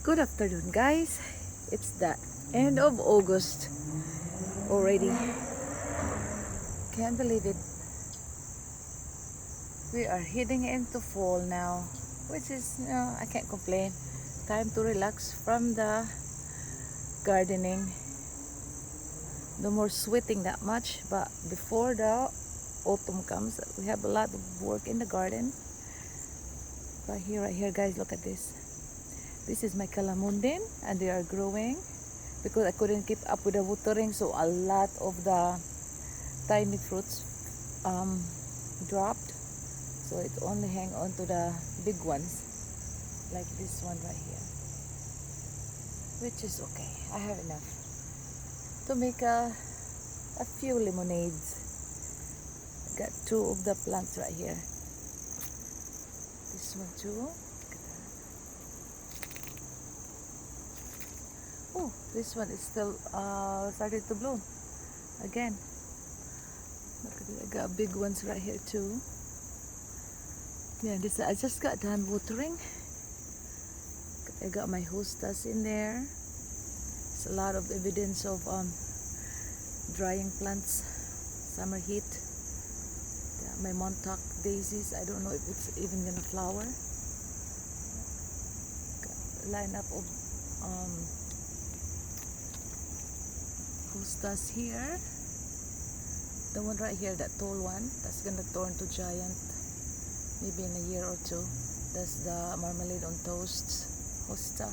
Good afternoon, guys. It's the end of August already. Can't believe it. We are heading into fall now, which is, I can't complain. Time to relax from the gardening. No more sweating that much, but before the autumn comes, we have a lot of work in the garden. But right here, guys, look at this. This is my calamundin, and they are growing because I couldn't keep up with the watering, so a lot of the tiny fruits dropped, so it only hang on to the big ones, like this one right here, which is okay. I have enough to make a few lemonades. I got two of the plants right here. This one too. Oh, this one is still started to bloom again. Look at it. I got big ones right here too. Yeah, this I just got done watering. I got my hostas in there. It's a lot of evidence of drying plants, summer heat. Got my montauk daisies. I don't know if it's even gonna flower. Got a lineup of hostas here. The one right here, that tall one, that's gonna turn to giant maybe in a year or two. That's the marmalade on toast hosta.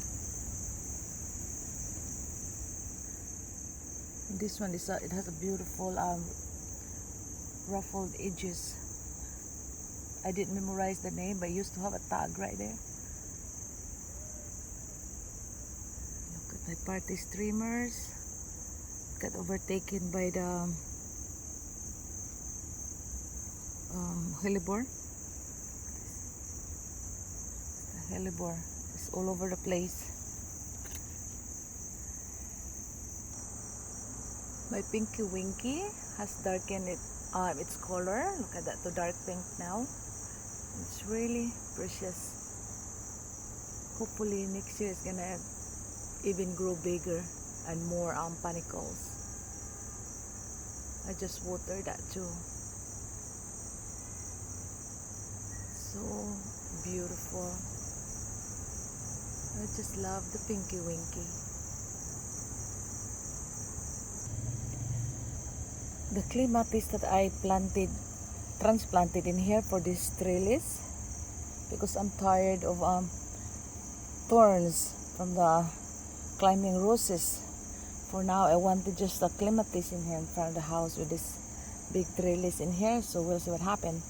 This one is it has a beautiful ruffled edges. I didn't memorize the name, but I used to have a tag right there. Look at my party streamers. Got overtaken by the hellebore. The hellebore is all over the place. My Pinky Winky has darkened its color. Look at that, to dark pink now. It's really precious. Hopefully next year it's gonna even grow bigger and more panicles. I just watered that too. So beautiful. I just love the Pinky Winky. The clematis that I transplanted in here for this trellis, because I'm tired of thorns from the climbing roses. For now, I wanted just a clematis in here in front of the house with this big trellis in here, so we'll see what happens.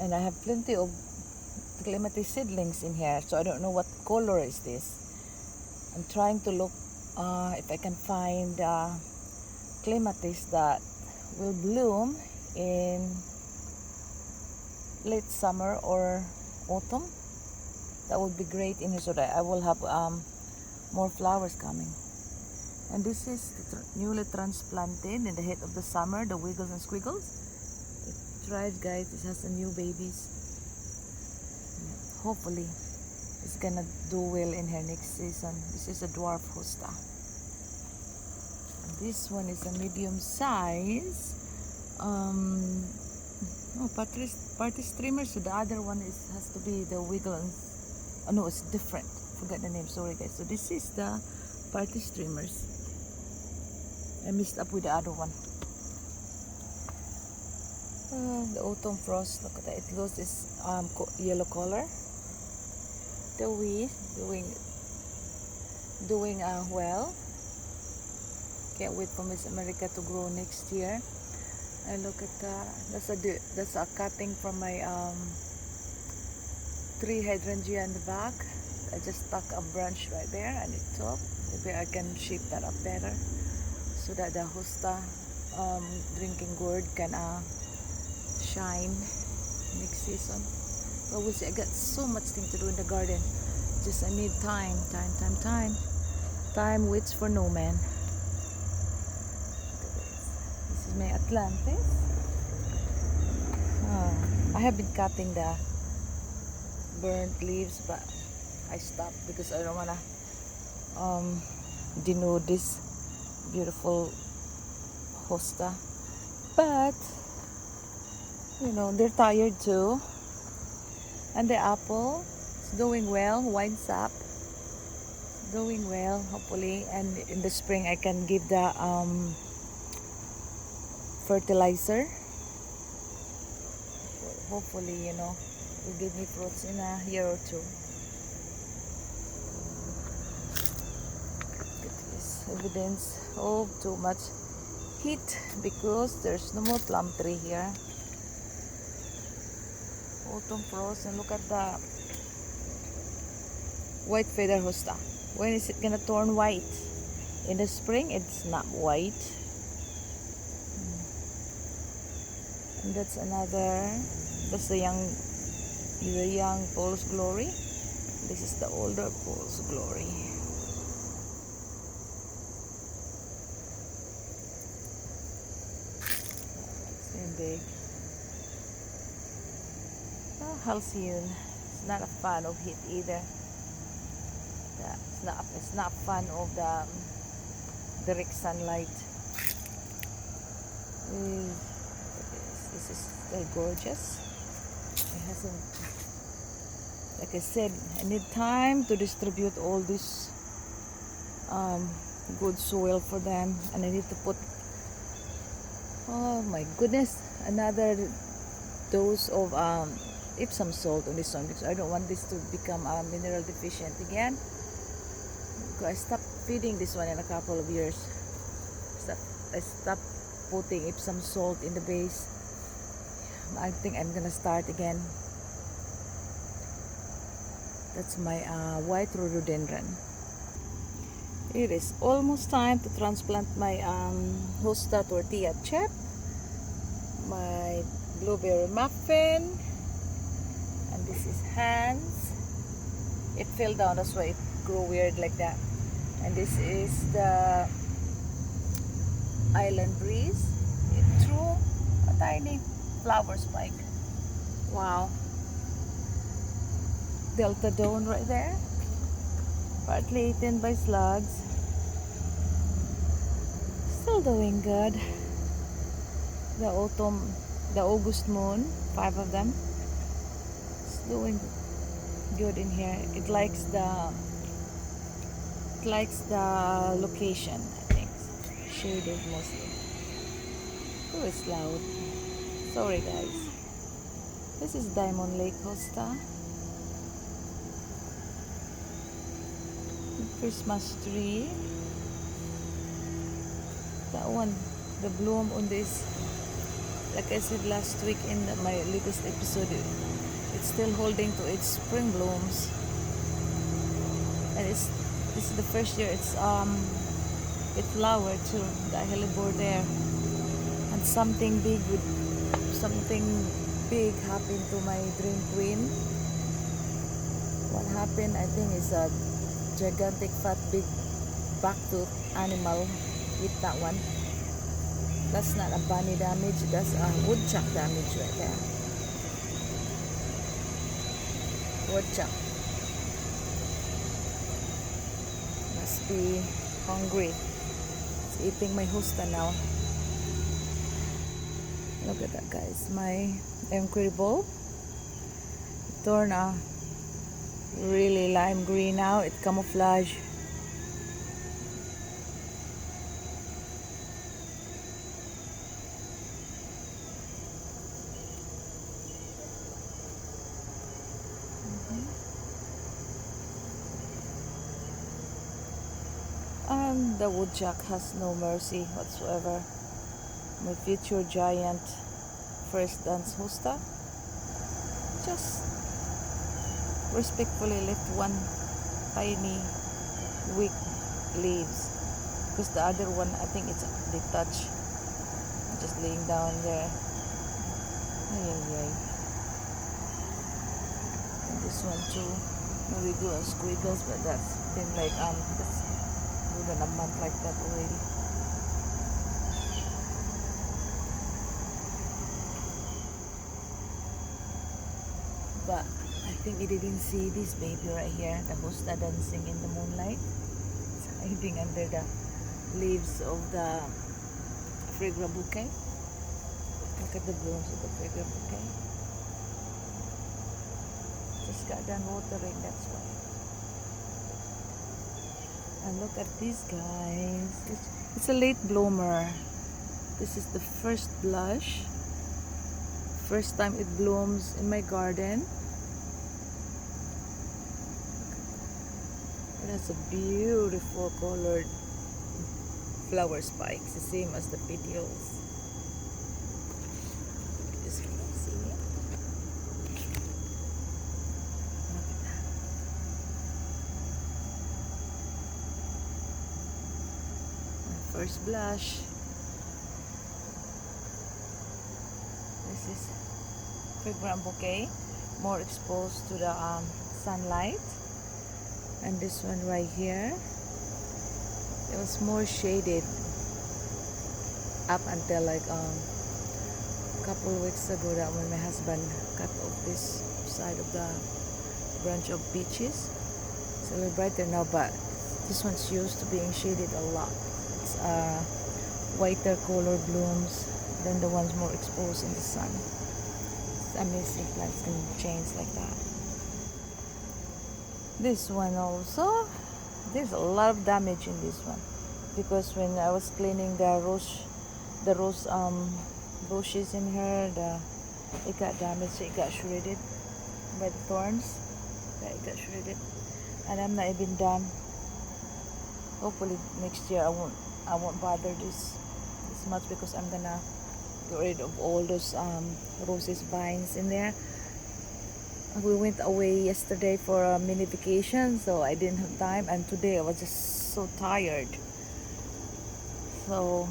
And I have plenty of clematis seedlings in here, so I don't know what color is this. I'm trying to look if I can find clematis that will bloom in late summer or autumn. That would be great in here, so that I will have more flowers coming. And this is the newly transplanted in the heat of the summer, the wiggles and squiggles. It thrives, guys. It has some new babies. Hopefully it's gonna do well in her next season. This is a dwarf hosta. And this one is a medium size party streamer. So the other one has to be the wiggle and no, it's different. Forgot the name, sorry guys. So this is the party streamers. I mixed up with the other one. The autumn frost, look at that. It goes this yellow color. The weed doing well. Can't wait for Miss America to grow next year. And look at that's a cutting from my tree hydrangea in the back. I just stuck a branch right there and it top. Maybe I can shape that up better so that the hosta drinking gourd can shine next season. But we'll see. I got so much thing to do in the garden. Just I need time. Time waits for no man. This is my Atlantis. I have been cutting the burnt leaves, but I stopped because I don't wanna denude this beautiful hosta, but you know they're tired too. And the apple is doing well, winds up, doing well hopefully, and in the spring I can give the fertilizer. Hopefully, you know, will give me fruits in a year or two. It is evidence of too much heat because there's no more plum tree here. Autumn frost, and look at the white feather hosta. When is it gonna turn white? In the spring it's not white. And that's the young Paul's glory. This is the older Paul's glory. It's very big. Halcyon is not a fan of heat either. It's not fan of the direct sunlight. This is still gorgeous. It hasn't, like I said, I need time to distribute all this good soil for them, and I need to put, oh my goodness, another dose of Epsom salt on this one, because I don't want this to become mineral deficient again. I stopped feeding this one in a couple of years. I stopped putting Epsom salt in the base. I think I'm gonna start again. That's my white rhododendron. It is almost time to transplant my Hosta tortilla chip, my blueberry muffin, and this is Hans. It fell down, that's why it grew weird like that. And this is the island breeze. It threw a tiny flower spike. Wow. Delta dawn right there, partly eaten by slugs. Still doing good. The August moon, 5 of them. It's doing good in here. It likes the location, I think. Shaded mostly. Oh, it's loud. Sorry guys. This is Diamond Lake Hosta. Christmas tree. That one, the bloom on this, like I said last week in my latest episode, it's still holding to its spring blooms. And this is the first year it flowered too. The hellebore there. And something big happened to my dream queen. What happened, I think, is a gigantic fat big backtooth animal with that one. That's not a bunny damage, that's a woodchuck damage right there. Woodchuck must be hungry. It's eating my hosta now. Look at that guys, my inquiry bulb turned a really lime green now. It camouflage. And the woodchuck has no mercy whatsoever. My future giant first dance hosta just respectfully left one tiny weak leaves, because the other one, I think it's detached, just laying down there. Ay. And this one too, no wiggle and squiggles, but that's been like that's more than a month like that already. But I think he didn't see this baby right here, the hosta dancing in the moonlight. hiding under the leaves of the fragrant bouquet. Look at the blooms of the fragrant bouquet. Just got done watering, that's why. And look at these guys. It's a late bloomer. This is the first blush. First time it blooms in my garden. It has a beautiful colored flower spikes, the same as the petioles. Just see it. Look at that. My first blush. This is fragrant bouquet, more exposed to the sunlight. And this one right here, it was more shaded up until like a couple of weeks ago, that when my husband cut off this side of the branch of peaches. It's a little brighter now, but this one's used to being shaded a lot. It's whiter color blooms than the ones more exposed in the sun. It's amazing, plants can change like that. This one also, there's a lot of damage in this one, because when I was cleaning the rose bushes in here, it got damaged. It got shredded by the thorns. It got shredded, and I'm not even done. Hopefully next year I won't bother this much, because I'm gonna get rid of all those roses vines in there. We went away yesterday for a mini vacation, so I didn't have time, and today I was just so tired, so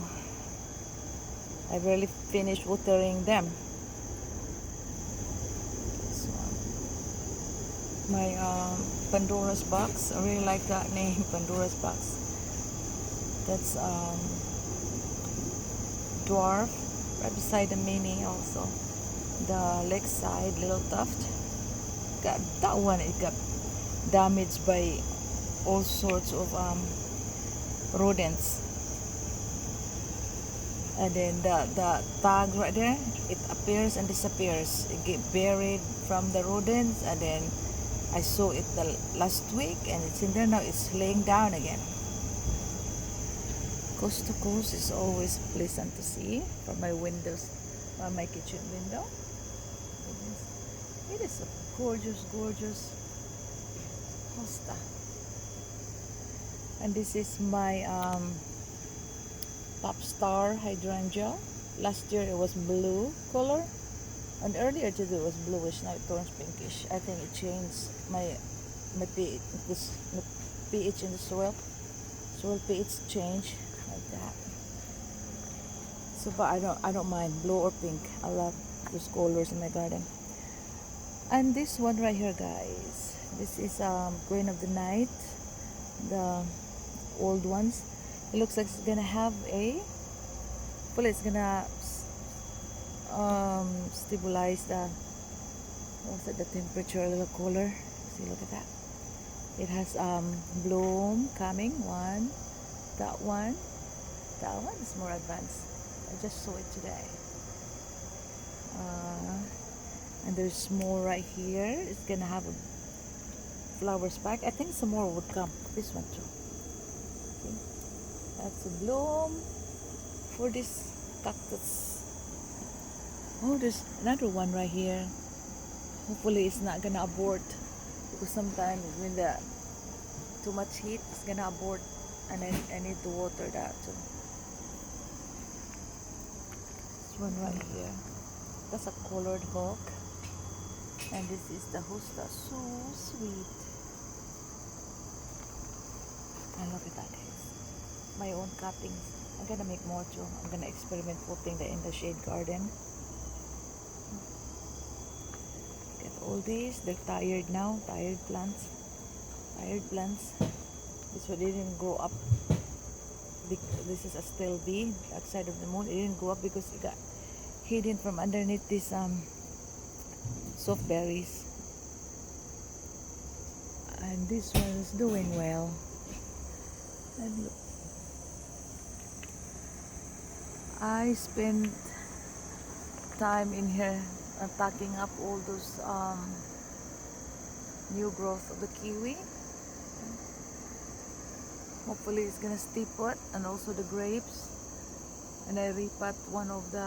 I barely finished watering them. This one, my Pandora's box, I really like that name, Pandora's box. That's dwarf, right beside the mini also. The leg side, little tuft. That one, it got damaged by all sorts of rodents, and then the tag right there, it appears and disappears. It get buried from the rodents, and then I saw it the last week, and it's in there now. It's laying down again. Coast to coast is always pleasant to see from my windows, from my kitchen window. It is a gorgeous hosta. And this is my pop star hydrangea. Last year it was blue color, and earlier today it was bluish. Now it turns pinkish. I think it changed my pH in the soil pH change like that. So, but I don't mind blue or pink. I love those colors in my garden. And this one right here, guys, this is Queen of the Night, the old ones. It looks like it's gonna have it's gonna stabilize the temperature, a little cooler. See, look at that. It has bloom coming. That one is more advanced. I just saw it today. And there's more right here. It's gonna have a flower spike. I think some more would come. This one too. See? That's a bloom for this cactus. Oh, there's another one right here. Hopefully it's not gonna abort, because sometimes when the too much heat, it's gonna abort, and I need to water that too. This one right here. That's a colored hawk. And this is the Hostas, so sweet. And look at that, guys. My own cuttings. I'm gonna make more too. I'm gonna experiment putting that in the shade garden. Look at all these. They're tired now. Tired plants. This one didn't grow up. This is a still bee outside of the moon. It didn't grow up because it got hidden from underneath this soft berries. And this one is doing well. And look, I spent time in here packing up all those new growth of the kiwi. Hopefully it's gonna stay put, and also the grapes. And I repot one of the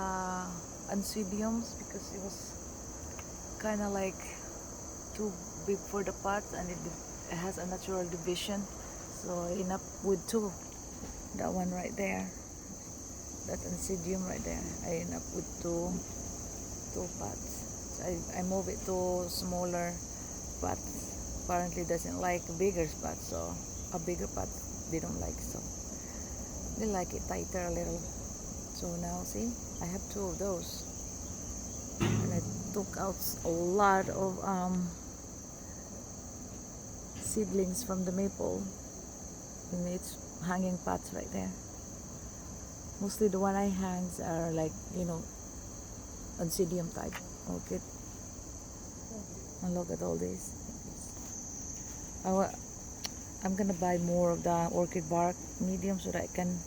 Ansidiums because it was kind of like too big for the pot, and it has a natural division, so I end up with two. That one right there, that Ansidium right there, I end up with two pots. So I move it to smaller pots. Apparently doesn't like bigger pots, so a bigger pot they don't like, so they like it tighter a little. So now see, I have two of those, and I took out a lot of seedlings from the maple, and it's hanging pots right there. Mostly the one I hangs are like, you know, Oncidium type orchid. And look at all these. I'm gonna buy more of the orchid bark medium so that I can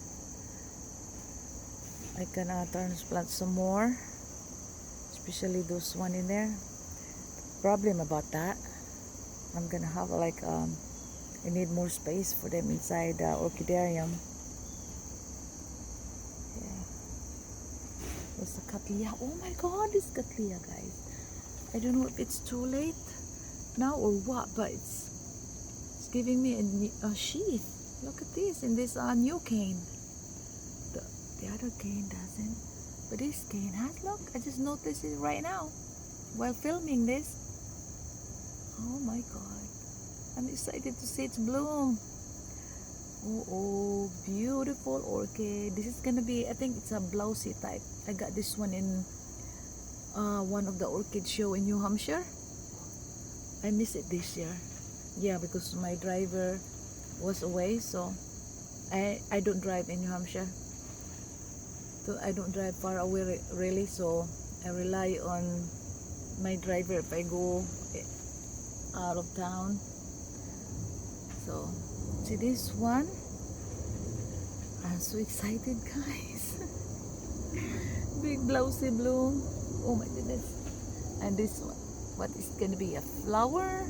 transplant some more, especially those one in there. Problem about that, I'm gonna have like I need more space for them inside the orchidarium. Yeah. There's a Cattleya. Oh my god, this Cattleya, guys. I don't know if it's too late now or what, but it's giving me a sheath. Look at this in this new cane. The other cane doesn't, but this cane has. Look, I just noticed it right now while filming this. Oh my god, I'm excited to see its bloom. Oh, beautiful orchid. This is gonna be, I think it's a blousy type. I got this one in one of the orchid show in New Hampshire. I missed it this year. Yeah, because my driver was away, so I don't drive in New Hampshire. So I don't drive far away really, so I rely on my driver if I go out of town. So see this one, I'm so excited, guys. Big blousy bloom. Oh my goodness. And this one, what is gonna be, a flower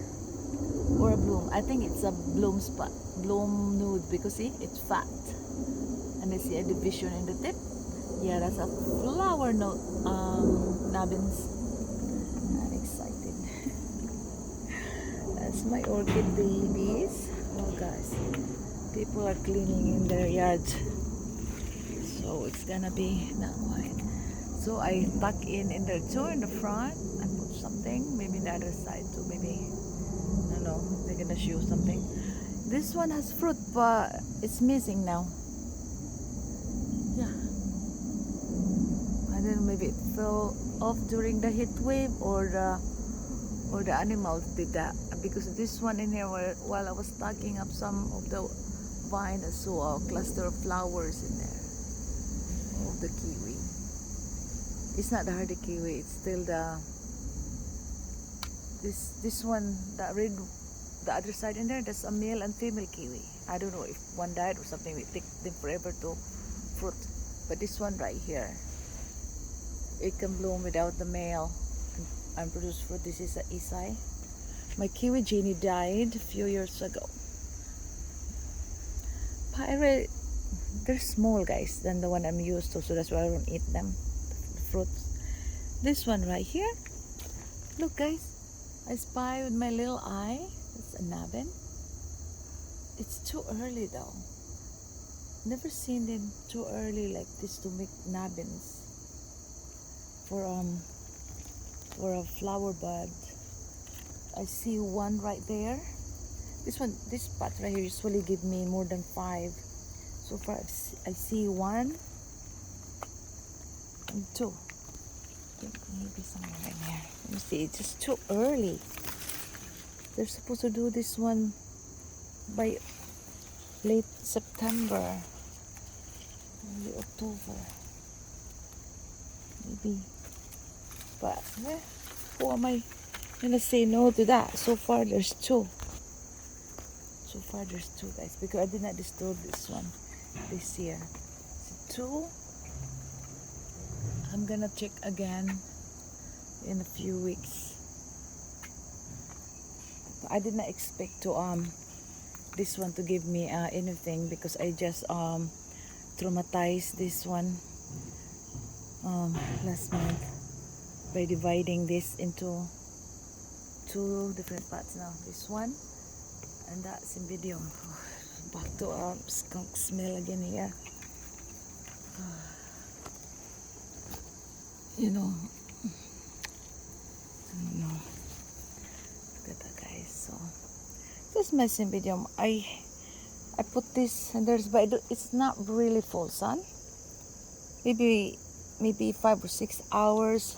or a bloom? I think it's a bloom spot, bloom nude, because see, it's fat, and I see a division in the tip. Yeah, that's a flower note, nubbins. I'm excited. That's my orchid babies. Oh guys, people are cleaning in their yard, so it's gonna be not quiet. So I tuck in there too in the front and put something, maybe in the other side too, maybe, I don't know, they're gonna show something. This one has fruit, but it's missing now. Yeah, I don't know, maybe it fell off during the heat wave, or the animals did that, because this one in here, while I was stacking up some of the vine, I saw a cluster of flowers in there of the kiwi. It's not the hardy kiwi, it's still the this one, the red, the other side in there, there's a male and female kiwi. I don't know if one died or something, it takes them forever to fruit. But this one right here, it can bloom without the male and produce fruit. This is a Isai. My kiwi Genie died a few years ago. But they're small, guys, than the one I'm used to, so that's why I don't eat them, the fruits. This one right here, look guys, I spy with my little eye. It's a nubbin. It's too early though. Never seen them too early like this to make nubbins for a flower bud. I see one right there. This pot right here usually give me more than 5. So far I see 1 and 2. I think maybe somewhere right here. Let me see. It's just too early. They're supposed to do this one by late September, early October, maybe. But who am I gonna say no to that? So far there's 2. So far there's two, guys, because I did not disturb this one this year. So two. I'm gonna check again in a few weeks. I did not expect to this one to give me anything, because I just traumatized this one last month by dividing this into two different parts. Now this one and that cymbidium. Back to skunk smell again here. You know, I don't know. Look at that, guys. So this is my cymbidium. I put this, and there's, but it's not really full sun. Maybe 5 or 6 hours,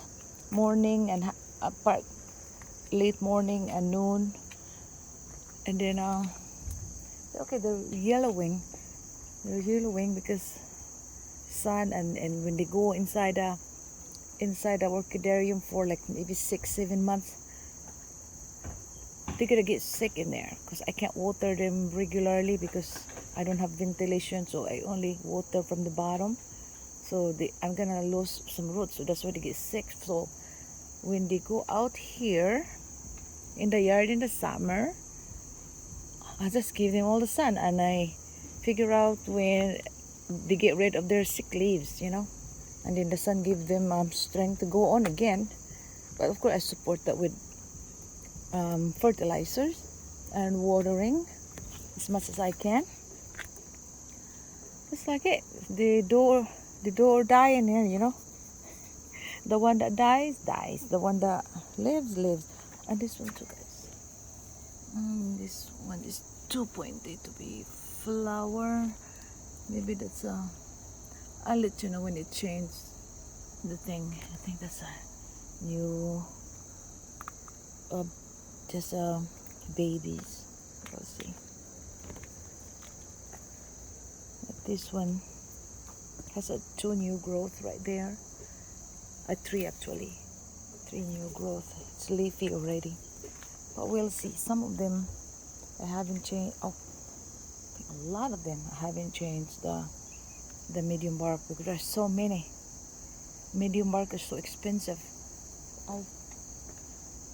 morning and part late morning and noon, and then okay, they're yellowing. They're yellowing because sun, and when they go inside the orchidarium for like maybe 6-7 months, they're gonna get sick in there, because I can't water them regularly because I don't have ventilation, so I only water from the bottom. So I'm gonna lose some roots, so that's why they get sick. So when they go out here in the yard in the summer, I just give them all the sun, and I figure out when they get rid of their sick leaves, you know, and then the sun gives them strength to go on again. But of course I support that with fertilizers and watering as much as I can. It's like it. The door die in here, you know. The one that dies. The one that lives. And this one too, guys. This one is too pointy to be flower. Maybe that's I'll let you know when it changes the thing. I think that's a new just babies. We'll see. But this one has a 2 new growth right there. 3 actually. 3 new growth. It's leafy already. But we'll see. Some of them I haven't changed. Oh, I think a lot of them I haven't changed the medium bark, because there's so many. Medium bark is so expensive.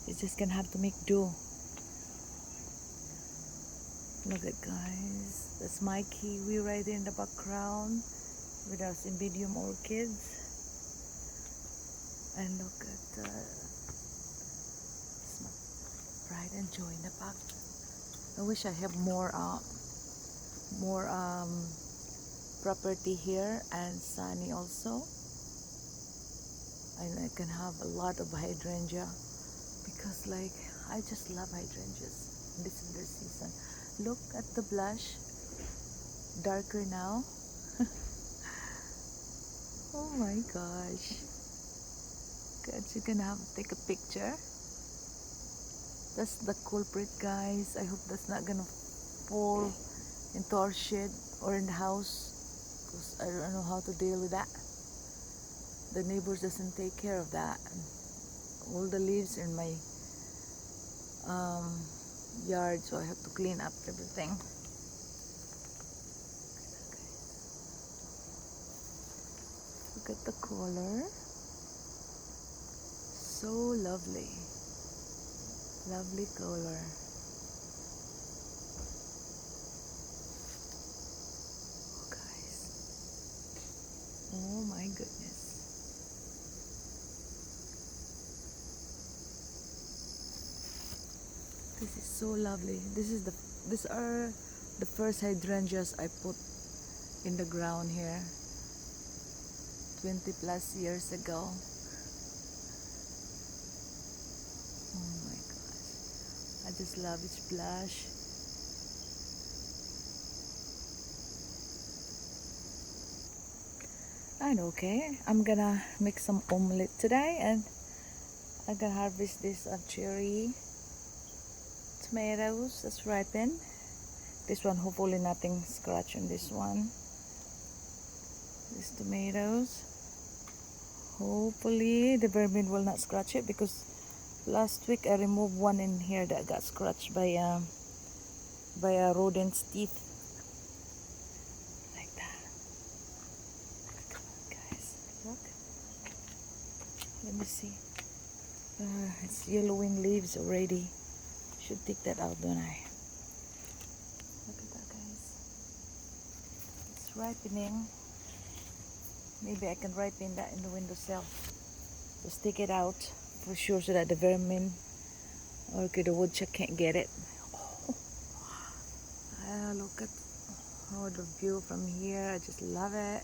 It's just gonna have to make do. Look at, guys, that's my kiwi right there in the background with our cymbidium orchids. And look at my pride and joy in the back. I wish I have more property here and sunny also, and I can have a lot of hydrangea, because like I just love hydrangeas. This is their season. Look at the blush, darker now. Oh my gosh, God, you're gonna have to take a picture. That's the culprit, guys. I hope that's not gonna fall into our shed or in the house, because I don't know how to deal with that. The neighbors doesn't take care of that. All the leaves in my yard, so I have to clean up everything. Look at the color. So lovely. Lovely color. Oh, guys. Oh my goodness. This is so lovely. These are the first hydrangeas I put in the ground here 20 plus years ago. Oh my gosh. I just love its blush. And okay, I'm gonna make some omelette today, and I'm gonna harvest this cherry tomatoes that's ripened. This one, hopefully nothing scratch on this one. These tomatoes, hopefully the vermin will not scratch it, because last week I removed one in here that got scratched by by a rodent's teeth. Like that. Come on, guys. Look. Let me see. It's yellowing leaves already. Should take that out, don't I? Look at that, guys. It's ripening. Maybe I can ripen that in the windowsill. Just take it out for sure so that the vermin or the woodchuck can't get it. Oh, look at the view from here. I just love it.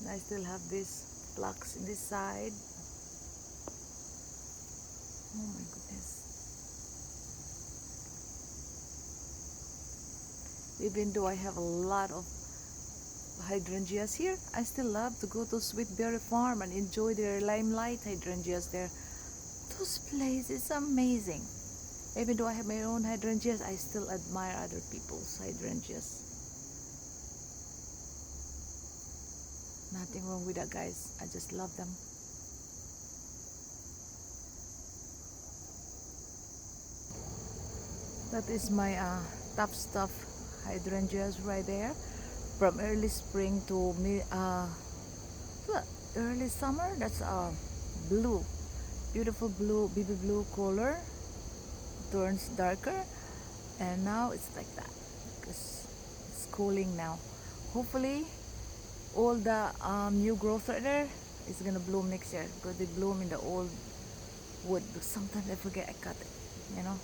And I still have these plucks in this side. Oh my goodness. Even though I have a lot of hydrangeas here, I still love to go to Sweetberry Farm and enjoy their limelight hydrangeas there. Those places amazing. Even though I have my own hydrangeas, I still admire other people's hydrangeas. Nothing wrong with that, guys. I just love them. That is my top stuff hydrangeas right there. From early spring to early summer. That's blue, beautiful blue, baby blue color. Turns darker, and now it's like that because it's cooling now. Hopefully, all the new growth right there is gonna bloom next year because they bloom in the old wood. But sometimes I forget I cut it. You know.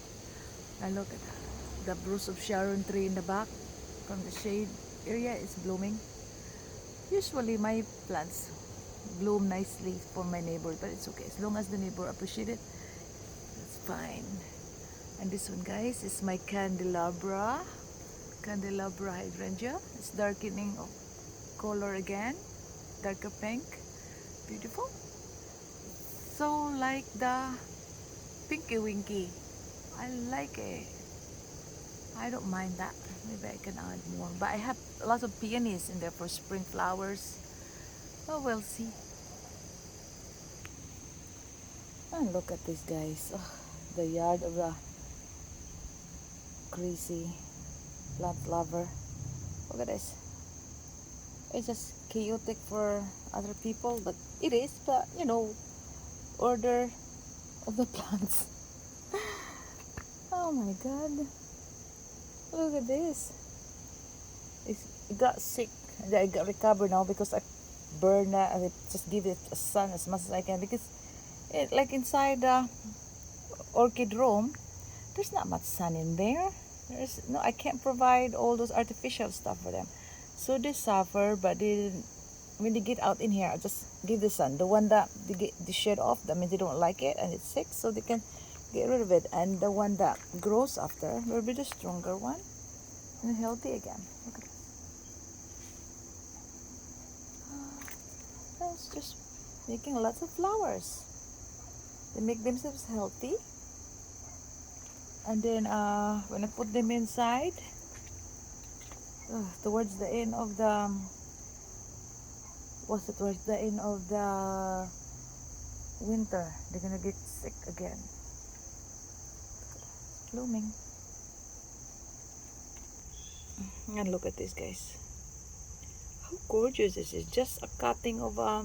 And look at that. The Bruce of Sharon tree in the back from the shade area is blooming. Usually my plants bloom nicely for my neighbor, but it's okay. As long as the neighbor appreciate it, that's fine. And this one, guys, is my candelabra hydrangea. It's darkening of color again, darker pink. Beautiful. So like the Pinky Winky. I like it. I don't mind that. Maybe I can add more. But I have a lot of peonies in there for spring flowers. Oh, we'll see. And look at this, guys. Oh, the yard of the crazy plant lover. Look at this. It's just chaotic for other people, but it is. But you know, order of the plants. Oh my God! Look at this. It got sick. I got recovered now because I burned that and I just give it a sun as much as I can because it, like inside the orchid room, there's not much sun in there. I can't provide all those artificial stuff for them, so they suffer. But when they get out in here, I just give the sun. The one that they get the shade off, that means they don't like it and it's sick, so they can get rid of it. And the one that grows after will be the stronger one and healthy again. Look at that. It's just making lots of flowers. They make themselves healthy. And then when I put them inside, towards the end of the towards the end of the winter, they're gonna get sick again. Blooming. And look at this, guys. How gorgeous this is. Just a cutting of a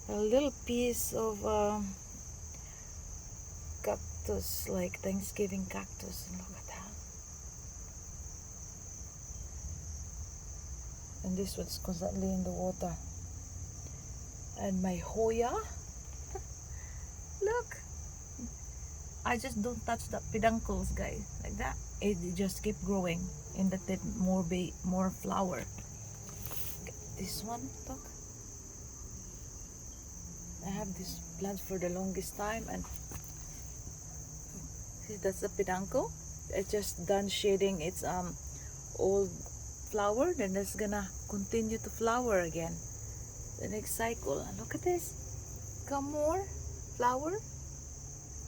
little piece of cactus, like Thanksgiving cactus. And look at that. And this one's constantly in the water. And my Hoya, look, I just don't touch the peduncles, guys, like that. It just keep growing in the tip, more flower. This one, look. I have this plant for the longest time, and see, that's the peduncle. It's just done shading its old flower, then it's gonna continue to flower again the next cycle. And look at this, come more flower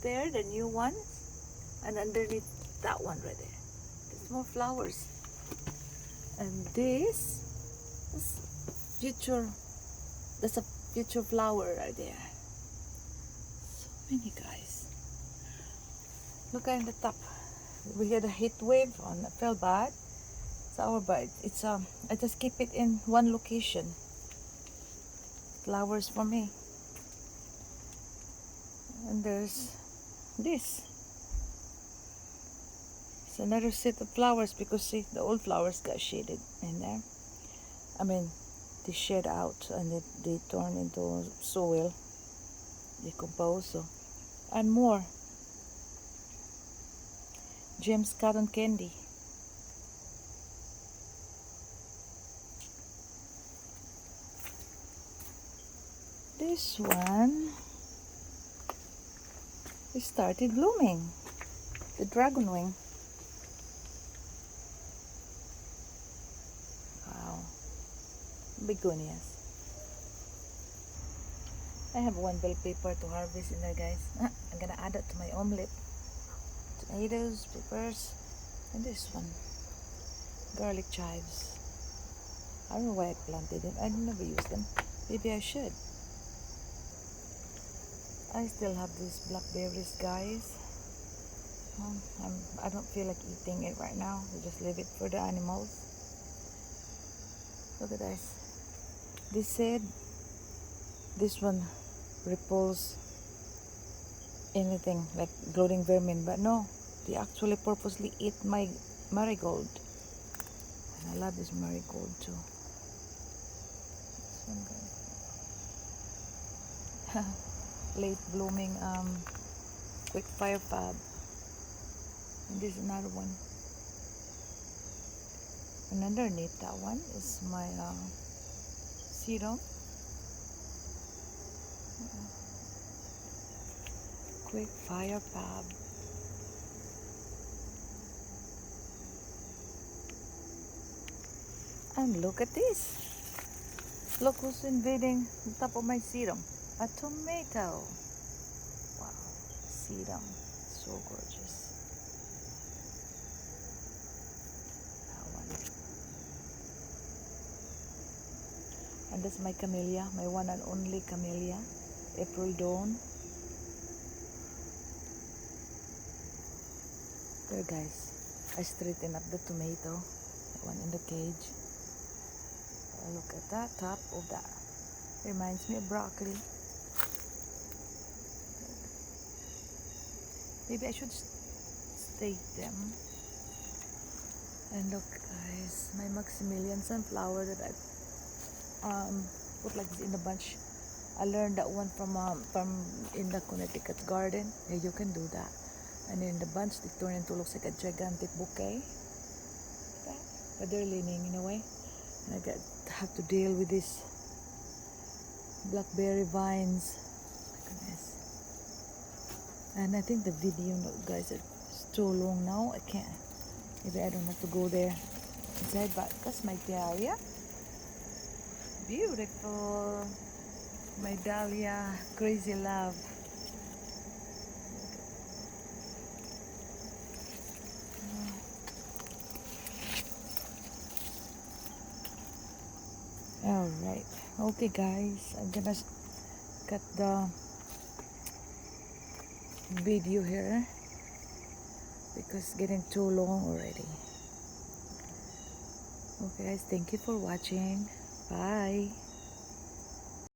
there, the new ones, and underneath that one right there, there's more flowers. And this is future, that's a future flower right there. So many, guys. Look at the top. We had a heat wave on felt bad. So but it's I just keep it in one location. Flowers for me. And there's this. It's another set of flowers because see the old flowers got shaded in there. I mean they shed out and they turn into soil, decompose. So and more James cotton candy. This one it started blooming. The dragon wing. Wow. Begonias. I have one bell pepper to harvest in there, guys. I'm gonna add it to my omelette. Tomatoes, peppers, and this one. Garlic chives. I don't know why I planted them. I never use them. Maybe I should. I still have these blackberries, guys. I don't feel like eating it right now. I just leave it for the animals. Look at this. They said this one repels anything like gloating vermin, but no, they actually purposely eat my marigold. And I love this marigold too. This one, guys. Late blooming quick fire fab. And this is another one. And underneath that one is my sedum. Quick fire fab. And look at this. Look who's invading the top of my sedum. A tomato. Wow, sedum. So gorgeous. That one. And that's my camellia, my one and only camellia. April dawn. There, guys. I straighten up the tomato. That one in the cage. Look at that top of that. Reminds me of broccoli. Maybe I should stake them. And look, guys, my Maximilian sunflower that I put like this in a bunch. I learned that one from in the Connecticut garden. Yeah, you can do that. And in the bunch, they turn into looks like a gigantic bouquet. But they're leaning in a way. And I have to deal with these blackberry vines. My goodness. And I think the video, guys, is too long now. I can't. Maybe I don't have to go there inside, but that's my dahlia. Beautiful. My dahlia, crazy love. All right. Okay, guys. I'm gonna cut the video here because it's getting too long already. Okay, guys. Thank you for watching. Bye.